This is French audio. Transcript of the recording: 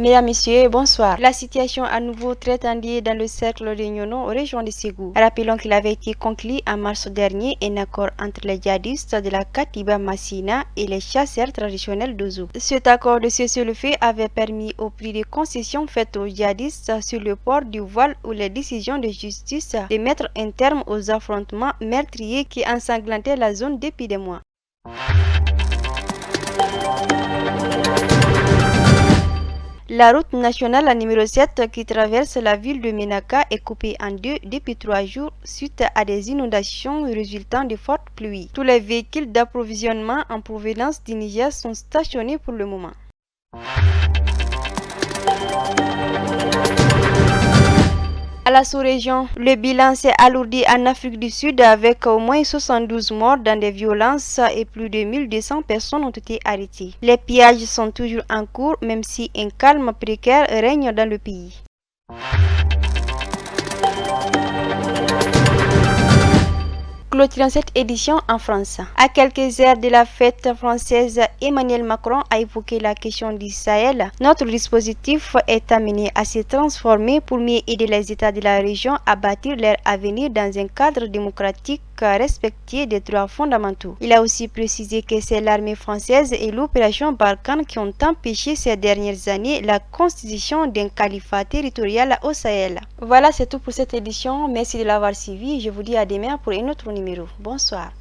Mesdames, Messieurs, bonsoir. La situation à nouveau très tendue dans le cercle de Nyono, région de Ségou. Rappelons qu'il avait été conclu en mars dernier un accord entre les djihadistes de la Katiba Massina et les chasseurs traditionnels d'Ozo. Cet accord de cessez-le-feu avait permis, au prix des concessions faites aux djihadistes sur le port du voile ou les décisions de justice, de mettre un terme aux affrontements meurtriers qui ensanglantaient la zone depuis des mois. La route nationale numéro 7 qui traverse la ville de Ménaka est coupée en deux depuis 3 jours suite à des inondations résultant de fortes pluies. Tous les véhicules d'approvisionnement en provenance du Niger sont stationnés pour le moment. À la sous-région, le bilan s'est alourdi en Afrique du Sud avec au moins 72 morts dans des violences et plus de 1200 personnes ont été arrêtées. Les pillages sont toujours en cours même si un calme précaire règne dans le pays. Clôturant cette édition en France. À quelques heures de la fête française, Emmanuel Macron a évoqué la question du Sahel. Notre dispositif est amené à se transformer pour mieux aider les États de la région à bâtir leur avenir dans un cadre démocratique respectueux des droits fondamentaux. Il a aussi précisé que c'est l'armée française et l'opération Barkhane qui ont empêché ces dernières années la constitution d'un califat territorial au Sahel. Voilà, c'est tout pour cette édition. Merci de l'avoir suivi. Je vous dis à demain pour un autre numéro. Bonsoir.